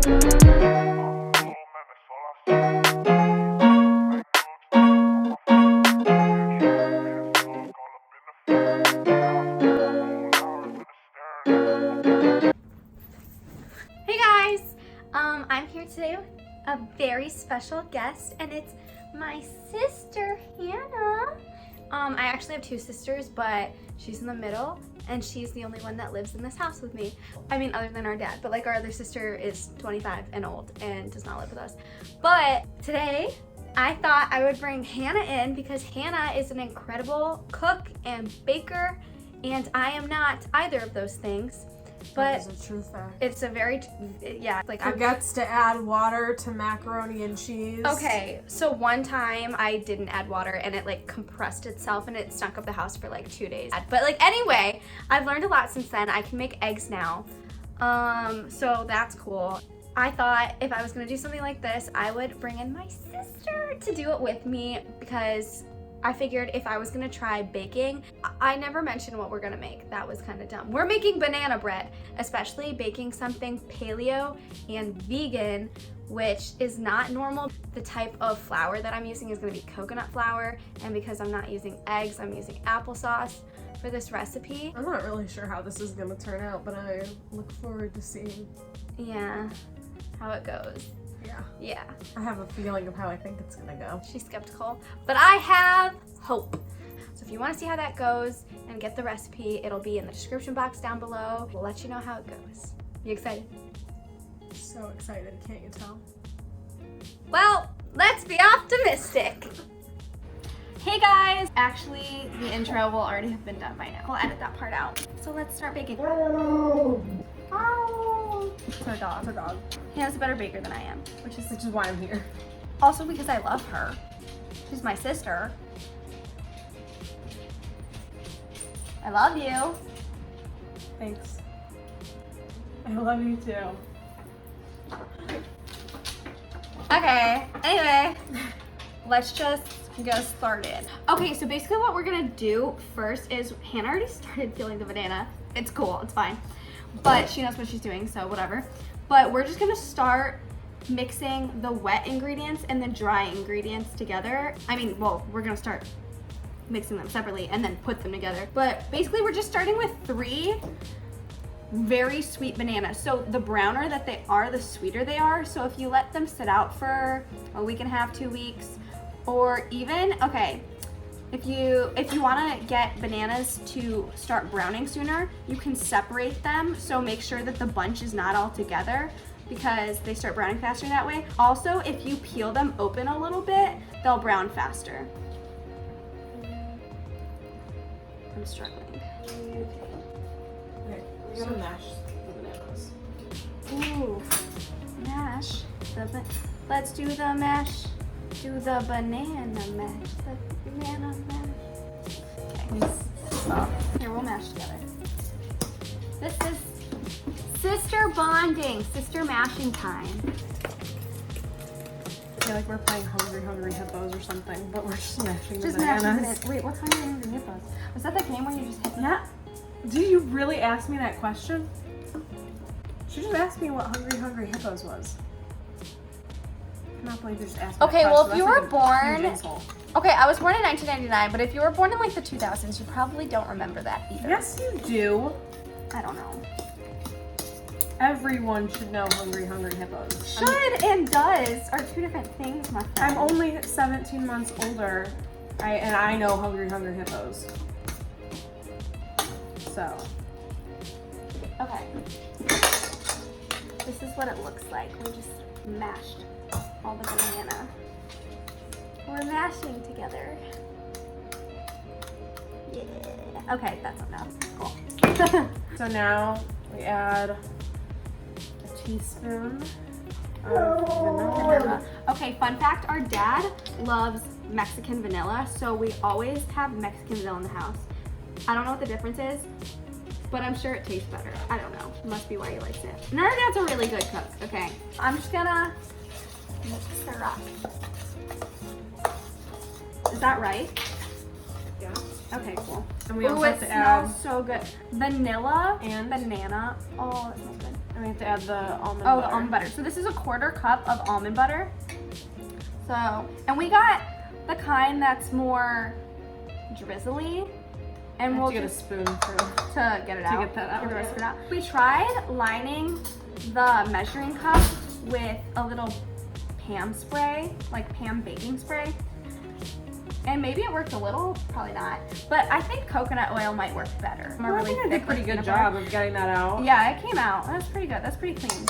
Hey guys, I'm here today with a very special guest, and it's my sister Hannah. I actually have two sisters, but she's in the middle, and she's the only one that lives in this house with me. I mean, other than our dad, but like our other sister is 25 and old and does not live with us. But today, I thought I would bring Hannah in because Hannah is an incredible cook and baker, and I am not either of those things. But that is a true fact. It's a very, yeah, like Forgets to add water to macaroni and cheese. Okay, so one time I didn't add water and it like compressed itself and it stunk up the house for like 2 days. But like anyway, I've learned a lot since then. I can make eggs now, so that's cool. I thought if I was gonna do something like this, I would bring in my sister to do it with me because I figured if I was gonna try baking, I never mentioned what we're gonna make. That was kind of dumb. We're making banana bread, especially baking something paleo and vegan, which is not normal. The type of flour that I'm using is gonna be coconut flour, and because I'm not using eggs, I'm using applesauce for this recipe. I'm not really sure how this is gonna turn out, but I look forward to seeing. Yeah, how it goes. Yeah. I have a feeling of how I think it's gonna go. She's skeptical, but I have hope. So if you want to see how that goes and get the recipe, it'll be in the description box down below. We'll let you know how it goes. You excited? So excited, can't you tell? Well, let's be optimistic. Hey guys! Actually, the intro will already have been done by now. We'll edit that part out. So let's start baking. Oh! It's our dog. It's a dog. Hannah's a better baker than I am, which is why I'm here. also because I love her. She's my sister. I love you. Thanks. I love you too. Okay, anyway, let's just get started. Okay, so basically what we're gonna do first is, Hannah already started peeling the banana. It's cool, it's fine. But she knows what she's doing, so whatever. But we're just gonna start mixing the wet ingredients and the dry ingredients together. Well, we're gonna start mixing them separately and then put them together. But basically we're just starting with 3 very sweet bananas. So the browner that they are, the sweeter they are. So if you let them sit out for a week and a half, 2 weeks, or even, okay, if you want to get bananas to start browning sooner, you can separate them. So make sure that the bunch is not all together because they start browning faster that way. Also, if you peel them open a little bit, they'll brown faster. I'm struggling. Okay, we're gonna mash the bananas. Ooh, mash. Let's do the mash. Do the banana mash. The banana mash. Okay. So, here, we'll mash together. This is sister bonding, sister mashing time. I feel like we're playing Hungry Hippos or something, but we're just mashing the Just bananas. mashing bananas. Wait, what's Hungry Hippos? Was that the game where you just hit them? Yeah. Do you really ask me that question? She just asked me what Hungry Hippos was. I cannot believe you just asked me Okay, that well, question. if you That's were like a huge born, insult. okay, I was born in 1999, but if you were born in like the 2000s, you probably don't remember that either. Yes, you do. I don't know. Everyone should know Hungry Hippos. Should and does are 2 different things, my friend. I'm only 17 months older, and I know Hungry Hippos. So. Okay. This is what it looks like. We just mashed all the banana. We're mashing together. Yeah. Okay, that's enough. Cool. So now we add a teaspoon of vanilla. Okay, fun fact, our dad loves Mexican vanilla, so we always have Mexican vanilla in the house. I don't know what the difference is, but I'm sure it tastes better. I don't know. Must be why he likes it. And our dad's a really good cook. Okay, I'm just gonna mix her up. Is that right? Yeah. Okay, cool. And we also Ooh, have it to add smells so good. Vanilla and banana. Oh, that smells good. And we have to add the almond Oh, butter. the almond butter. So this is a 1/4 cup of almond butter. So, and we got the kind that's more drizzly. And I we'll have to get a just spoon to get it out. get that out, Get the rest yeah. of it out. We tried lining the measuring cup with a little Pam spray, like Pam baking spray. And maybe it worked a little, probably not. But I think coconut oil might work better. Well, I think I did a pretty good job of getting that out. Yeah, it came out. That's pretty good. That's pretty clean.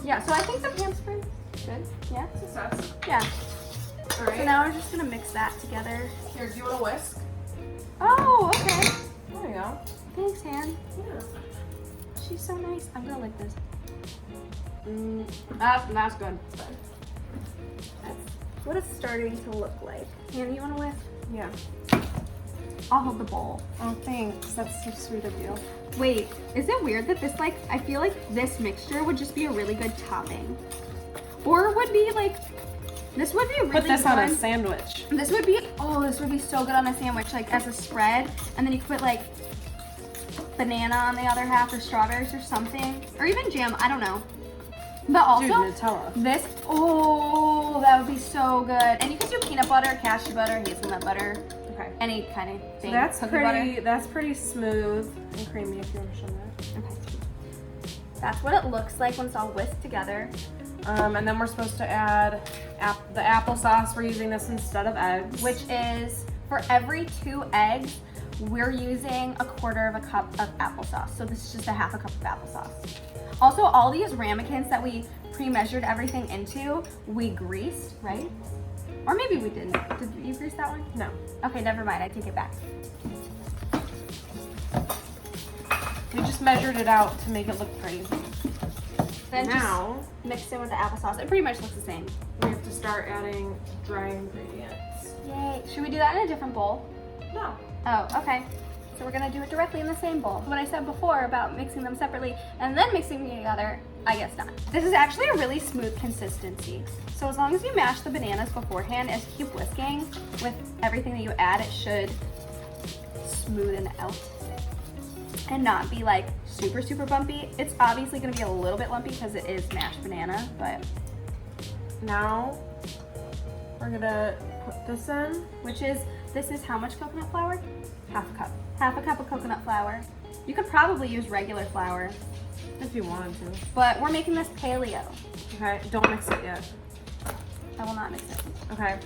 Yeah, so I think the Pam spray is good. Yeah? Success. Yeah. All right. So now we're just gonna mix that together. Here, do you want a whisk? Oh, okay. There you go. Thanks, Han. Yeah. She's so nice. I'm gonna lick this. That's good. That's what it's starting to look like. Han, you wanna whisk? Yeah. I'll hold the bowl. Oh, thanks. That's so sweet of you. Wait, is it weird that this, like, I feel like this mixture would just be a really good topping? Or would be like, this would be really Put this good. on a sandwich. This would be, oh, this would be so good on a sandwich, like as a spread. And then you could put like banana on the other half or strawberries or something. Or even jam, I don't know. But also, Dude, Nutella. this, oh, that would be so good. And you could do peanut butter, cashew butter, hazelnut butter, Okay. any kind of thing. That's Cookie pretty. butter. That's pretty smooth and creamy. If you want to show that. Okay. That's what it looks like when it's all whisked together. And then we're supposed to add the applesauce. We're using this instead of eggs. Which is, for every 2 eggs, we're using a 1/4 cup of applesauce. So this is just a 1/2 cup of applesauce. Also, all these ramekins that we pre-measured everything into, we greased, right? Or maybe we didn't. Did you grease that one? No. Okay, never mind. I take it back. We just measured it out to make it look pretty. Then Now just mix it with the applesauce. It pretty much looks the same. we have to start adding dry ingredients. Yay. Should we do that in a different bowl? No. Oh, okay. So we're gonna do it directly in the same bowl. What I said before about mixing them separately and then mixing them together, I guess not. This is actually a really smooth consistency. So as long as you mash the bananas beforehand and keep whisking with everything that you add, it should smoothen out and not be like super, super bumpy. It's obviously gonna be a little bit lumpy because it is mashed banana, but Now we're gonna put this in. this is how much coconut flour? 1/2 cup. 1/2 cup of coconut flour. You could probably use regular flour, If you wanted to. but we're making this paleo. Okay. Don't mix it yet. I will not mix it. Okay.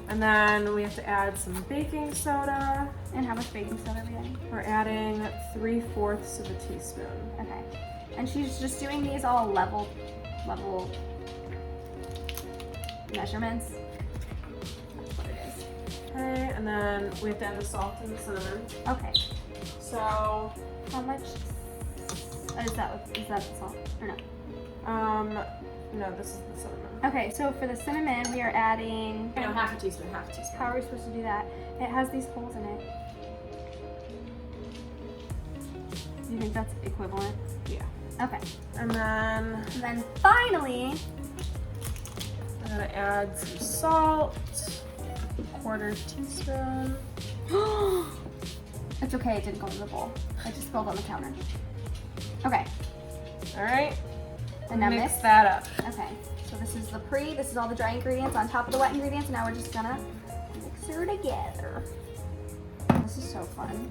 And then we have to add some baking soda. And how much baking soda are we adding? We're adding 3/4 of a teaspoon. Okay. And she's just doing these all level measurements. That's what it is. Okay. And then we have to add the salt and the cinnamon. Okay. So, How much is that the salt or no? no, this is the cinnamon. Okay, so for the cinnamon, we are adding. No, 1/2 teaspoon, 1/2 teaspoon. How are we supposed to do that? It has these holes in it. Do you think that's equivalent? Yeah. Okay. And then And then finally, I'm gonna add some salt, 1/4 teaspoon. it's okay, it didn't go in the bowl. It just spilled on the counter. Okay, All right. and now mix mix. that up. Okay, so this is this is all the dry ingredients on top of the wet ingredients, and now we're just gonna mix her together. This is so fun.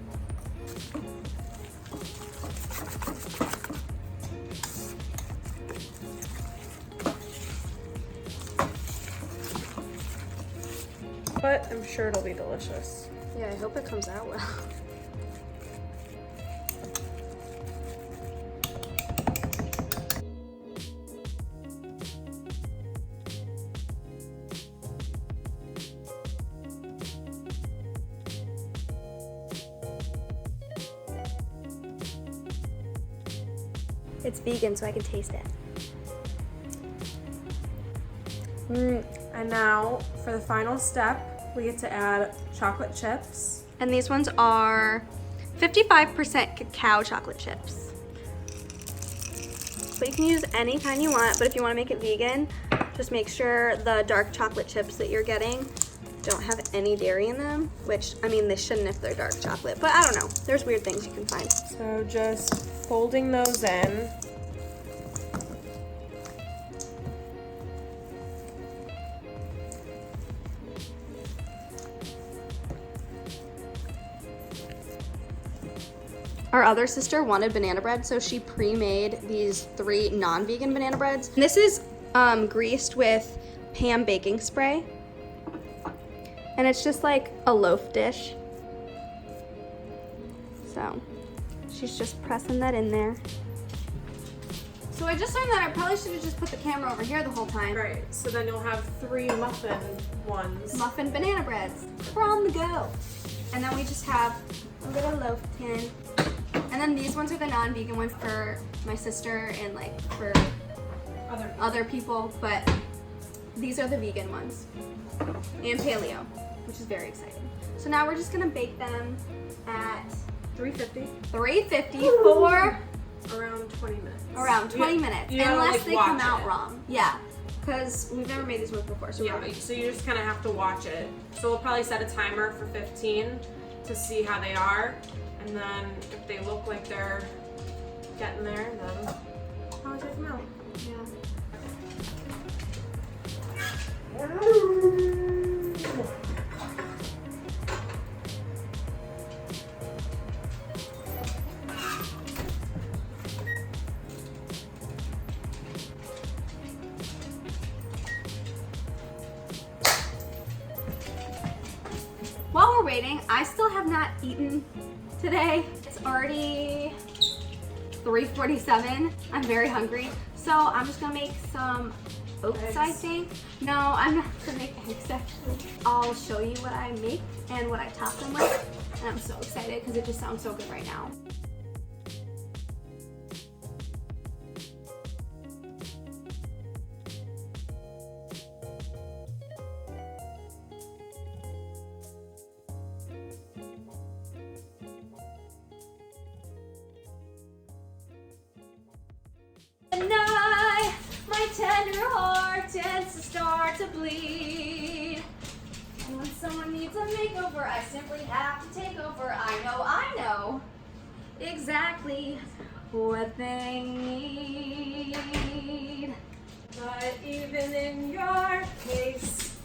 But I'm sure it'll be delicious. Yeah, I hope it comes out well. It's vegan, so I can taste it. And now for the final step, we get to add chocolate chips. And these ones are 55% cacao chocolate chips. So you can use any kind you want, but if you want to make it vegan, just make sure the dark chocolate chips that you're getting don't have any dairy in them, which, I mean, they shouldn't if they're dark chocolate, but I don't know. There's weird things you can find. So just folding those in. Our other sister wanted banana bread, so she pre-made these 3 non-vegan banana breads. And this is greased with Pam baking spray. And it's just like a loaf dish. So she's just pressing that in there. So I just learned that I probably should have just put the camera over here the whole time. Right, so then you'll have 3 muffin ones. Muffin banana breads. We're on the go. And then we just have a little loaf tin. And then these ones are the non-vegan ones for my sister and like for other people, but these are the vegan ones. And paleo, which is very exciting. So now we're just gonna bake them at 350. 350 for around 20 minutes. Around 20 minutes, you gotta, unless like, they come watch out it. wrong. Yeah, because we've never made these ones before, so Yeah, so you just kind of have to watch it. So we'll probably set a timer for 15 to see how they are, and then if they look like they're getting there, then probably take them out. Yeah. While we're waiting, I still have not eaten today. It's already 3:47. I'm very hungry. So I'm just gonna make some oats, Eggs. I think. No, I'm not gonna make eggs actually. I'll show you what I make and what I top them with. And I'm so excited because it just sounds so good right now. And my tender heart tends to start to bleed. And when someone needs a makeover, I simply have to take over. I know exactly what they need. But even in your case,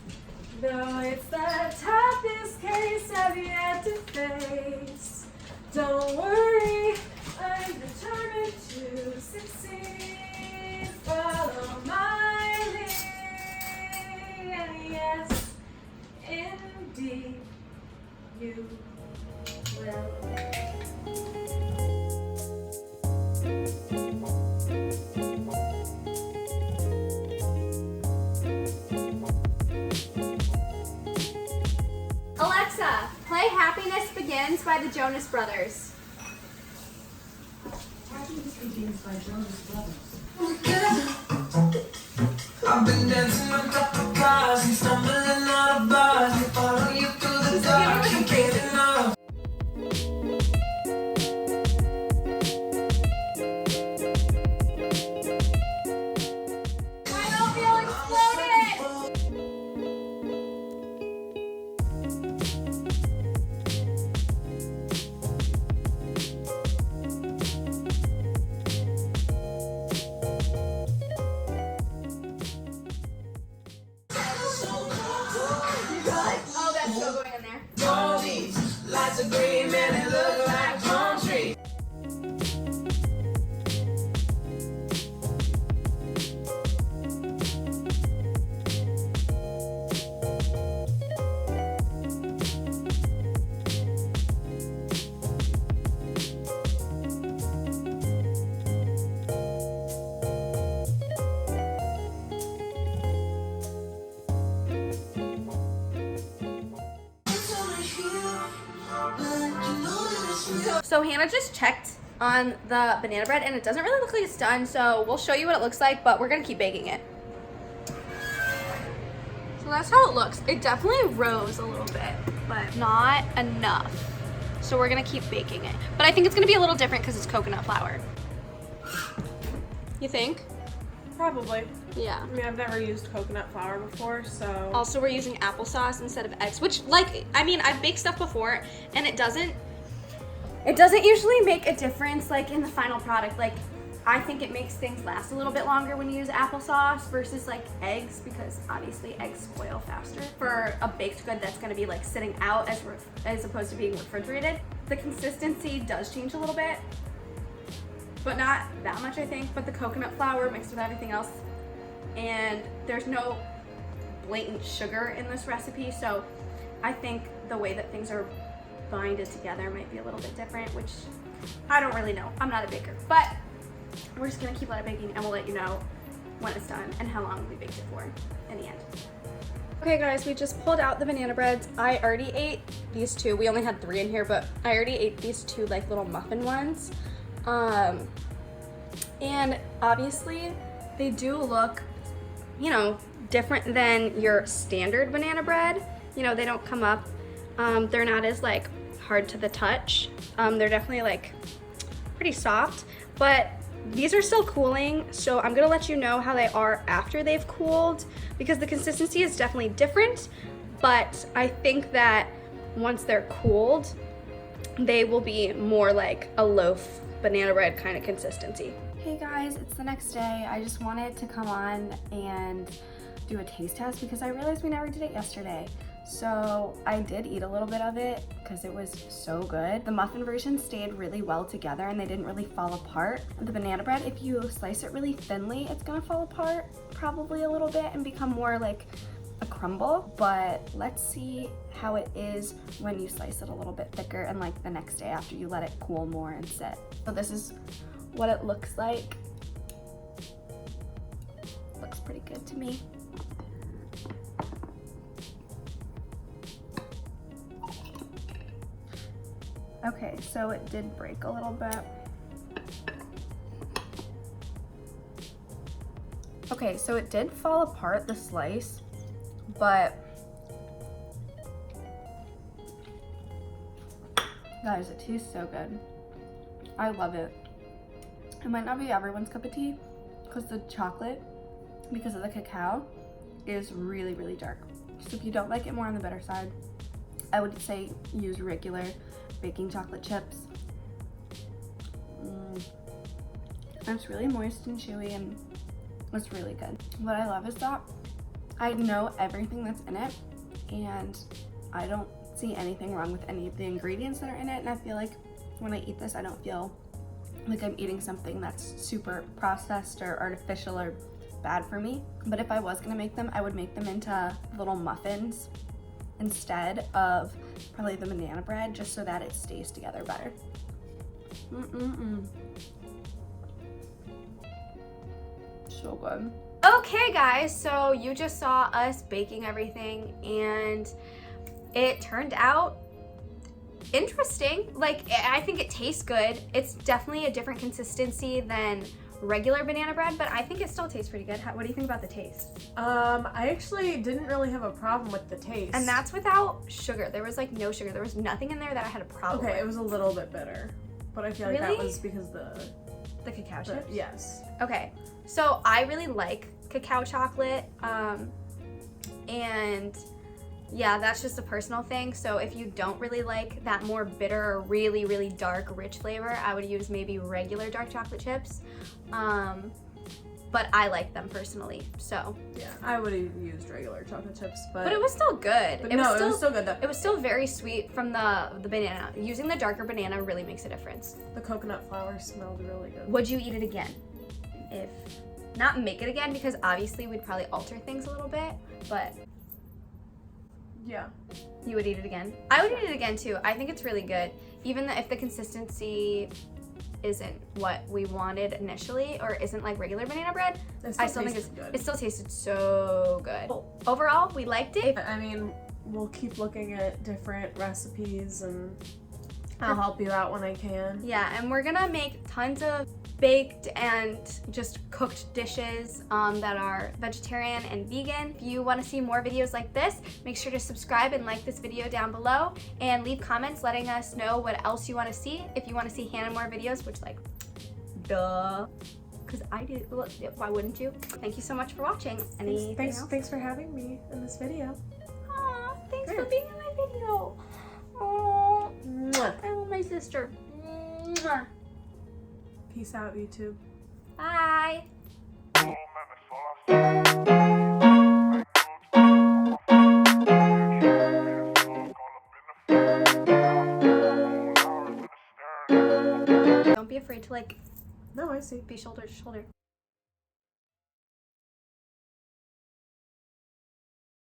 though it's the toughest case I've yet to face, don't worry, I'm determined to succeed. Follow my lead, and yes, indeed, you will. Alexa, play Happiness Begins by the Jonas Brothers. Happiness Begins by Jonas Brothers. I've been dancing on top of cars and stumbling out of bars. I follow you through the dark, can't get enough. My oatmeal exploded! Oh, that's still going in there. All these lights are green, man, they look like palm trees. So Hannah just checked on the banana bread and it doesn't really look like it's done, so we'll show you what it looks like, but we're gonna keep baking it. So that's how it looks. It definitely rose a little bit, but not enough. So we're gonna keep baking it. But I think it's gonna be a little different because it's coconut flour. You think? Probably. Yeah. I mean, I've never used coconut flour before, so. Also, we're using applesauce instead of eggs, which, like, I mean, I've baked stuff before and it doesn't usually make a difference, like, in the final product. Like, I think it makes things last a little bit longer when you use applesauce versus, like, eggs, because obviously eggs spoil faster for a baked good that's gonna be, like, sitting out as opposed to being refrigerated. The consistency does change a little bit, but not that much, I think. But the coconut flour mixed with everything else, and there's no blatant sugar in this recipe, so I think the way that things are binded together might be a little bit different, which I don't really know. I'm not a baker, but we're just gonna keep on it baking, and we'll let you know when it's done and how long we baked it for in the end. Okay guys, we just pulled out the banana breads. I already ate these two. We only had 3 in here, but I already ate these 2 like little muffin ones. And obviously they do look, you know, different than your standard banana bread. You know, they don't come up. They're not as like hard to the touch. They're definitely like pretty soft, but these are still cooling, so I'm gonna let you know how they are after they've cooled, because the consistency is definitely different, but I think that once they're cooled, they will be more like a loaf banana bread kind of consistency. Hey guys, it's the next day. I just wanted to come on and do a taste test because I realized we never did it yesterday. So I did eat a little bit of it because it was so good. The muffin version stayed really well together and they didn't really fall apart. The banana bread, if you slice it really thinly, it's gonna fall apart probably a little bit and become more like a crumble. But let's see how it is when you slice it a little bit thicker and like the next day after you let it cool more and sit. So this is what it looks like. Looks pretty good to me. Okay, so it did break a little bit. Okay, so it did fall apart, the slice, but guys, it tastes so good. I love it. It might not be everyone's cup of tea because the chocolate, because of the cacao, is really, really dark. So if you don't like it more on the bitter side, I would say use regular baking chocolate chips. And it's really moist and chewy and it's really good. What I love is that I know everything that's in it and I don't see anything wrong with any of the ingredients that are in it, and I feel like when I eat this I don't feel like I'm eating something that's super processed or artificial or bad for me. But if I was gonna make them, I would make them into little muffins instead of probably the banana bread, just so that it stays together better. So good. Okay guys, so you just saw us baking everything and it turned out interesting. Like, I think it tastes good. It's definitely a different consistency than regular banana bread, but I think it still tastes pretty good. What do you think about the taste? I actually didn't really have a problem with the taste. And that's without sugar. There was like no sugar. There was nothing in there that I had a problem with. Okay, it was a little bit bitter, but I feel like that was because the cacao chips? Yes. Okay, so I really like cacao chocolate, and yeah, that's just a personal thing. So if you don't really like that more bitter or really, really dark, rich flavor, I would use maybe regular dark chocolate chips. But I like them personally, so. Yeah, I would have used regular chocolate chips, but it was still good. It was still good though. It was still very sweet from the banana. Using the darker banana really makes a difference. The coconut flour smelled really good. Would you eat it again? If not make it again, because obviously we'd probably alter things a little bit, but yeah. You would eat it again? I would eat it again too. I think it's really good. Even if the consistency isn't what we wanted initially or isn't like regular banana bread, I still think good. It still tasted so good. Overall, we liked it. I mean, we'll keep looking at different recipes and I'll help you out when I can. Yeah, and we're gonna make tons of baked and just cooked dishes that are vegetarian and vegan. If you want to see more videos like this, make sure to subscribe and like this video down below and leave comments letting us know what else you want to see. If you want to see Hannah more videos, which like, duh, because I do. Why wouldn't you? Thank you so much for watching. Thanks for having me in this video. Aw, thanks for being in my video. Oh, I love my sister. Mwah. Peace out, YouTube. Bye. be afraid to like No, I see. be shoulder to shoulder.